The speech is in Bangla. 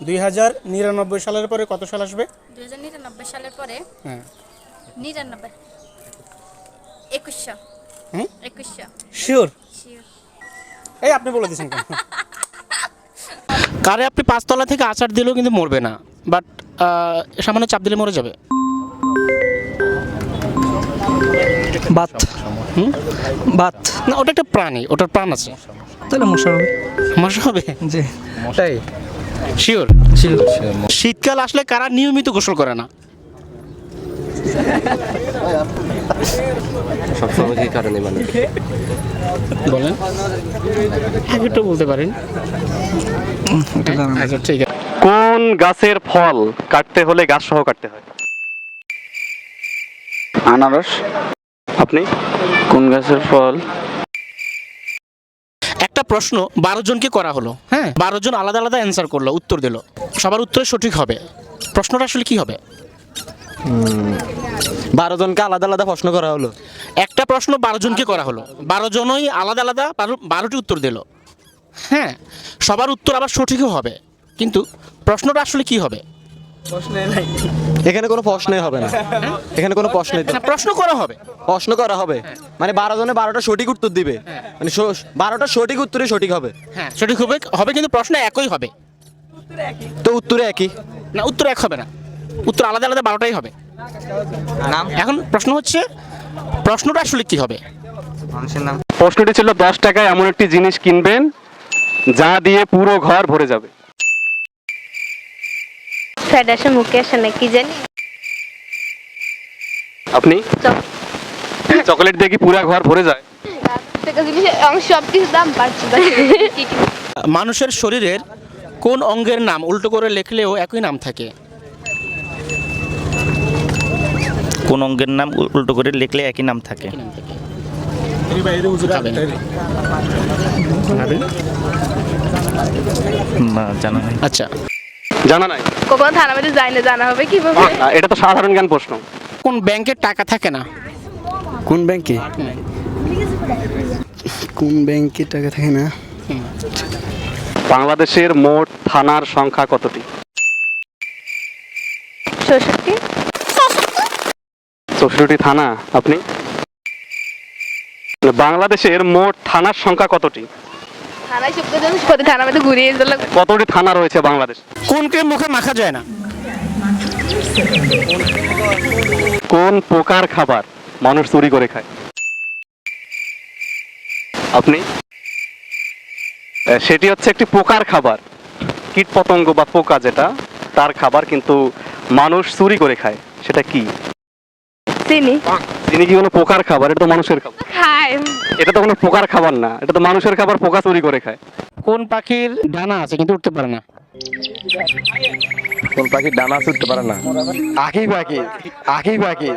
2099 সালের পরে কত সাল আসবে? 2099 সালের পরে হ্যাঁ 99 2100 2100 শিওর? শিওর। এই আপনি বলে দিয়েছেন কেন? কারে আপনি 5 তলা থেকে আছাড় দিলেও কিন্তু মরবে না, বাট সামান্য চাপ দিলে মরে যাবে। বাত। বাত। না ওটা একটা প্রাণী, ওটার প্রাণ আছে। তাহলে মশা হবে। মশা হবে? জি। তাই শিওর? শীতকাল আসলে কারা নিয়মিত গোসল করে না? সবসময় কি কারণে মানে বলেন, একটু বলতে পারেন। আচ্ছা ঠিক আছে। কোন গাছের ফল কাটতে হলে গাছ সহ কাটতে হয়? আনারস। আপনি? কোন গাছের ফল? একটা প্রশ্ন 12 জনকে করা হলো, হ্যাঁ 12 জন আলাদা আলাদা অ্যান্সার করলো, উত্তর দিল, সবার উত্তর সঠিক হবে, প্রশ্নটা আসলে কি হবে? 12 জনকে আলাদা আলাদা প্রশ্ন করা হলো। একটা প্রশ্ন 12 জনকে করা হলো, 12 জনই আলাদা আলাদা 12টি উত্তর দিল, হ্যাঁ সবার উত্তর আবার সঠিকও হবে, কিন্তু প্রশ্নটা আসলে কি হবে? এখানে কোনো প্রশ্নই হবে না, এখানে কোনো প্রশ্নই না, প্রশ্ন করা হবে। প্রশ্ন করা হবে মানে 12 জনে 12টা সঠিক উত্তর দিবে, মানে 12টা সঠিক উত্তরই সঠিক হবে। হ্যাঁ সঠিক হবে হবে, কিন্তু প্রশ্ন একই হবে। তো উত্তরে একই না, উত্তর এক হবে না, উত্তর আলাদা আলাদা 12টাই হবে। নাম। এখন প্রশ্ন হচ্ছে প্রশ্নটা আসলে কি হবে? মানুষের নাম। প্রশ্নটি ছিল 10 টাকায় এমন একটি জিনিস কিনবেন যা দিয়ে পুরো ঘর ভরে যাবে। ফেডারেশন মুখে আসে না কি জানি। আপনি? চকলেট দিয়ে কি পুরো ঘর ভরে যায়? সব কিছু দাম বাড়ছে। মানুষের শরীরের কোন অঙ্গের নাম উল্টো করে লিখলেও একই নাম থাকে? কোন অঙ্গের নাম উল্টো করে লিখলে একই নাম থাকে? না জানা নেই। আচ্ছা, জানা নাই? কখনো থানা বাড়ি যায় না, জানা হবে কিভাবে? এটা তো সাধারণ জ্ঞান প্রশ্ন। কোন ব্যাংকের টাকা থাকে না? কোন ব্যাংকে? কোন ব্যাংকে টাকা থাকে না? বাংলাদেশের মোট থানার সংখ্যা কতটি? 66। 64টি থানা। আপনি? বাংলাদেশের মোট থানার সংখ্যা কতটি? থানায় সব কিছু প্রতি থানা বাড়ি ঘুরিয়ে যেতে লাগবে। কতটি থানা রয়েছে বাংলাদেশ? কোন ক্রিম মুখে মাখা যায় না? কোন প্রকার খাবার মানুষ চুরি করে খায়? আপনি? সেটি হচ্ছে একটি পোকার খাবার, কীট পতঙ্গ বা পোকা যেটা, তার খাবার কিন্তু মানুষ চুরি করে খায়। সেটা কি? চিনি। চিনি কি কোনো পোকার খাবার? এটা তো মানুষের খাবার। খায়। এটা তো কোনো পোকার খাবার না, এটা তো মানুষের খাবার, পোকা চুরি করে খায়। কোন পাখির ডানা আছে কিন্তু উঠতে পারে না? কোন পাখির ডানা উঠতে পারে না? আঁখি পাখি। আঁখি পাখি।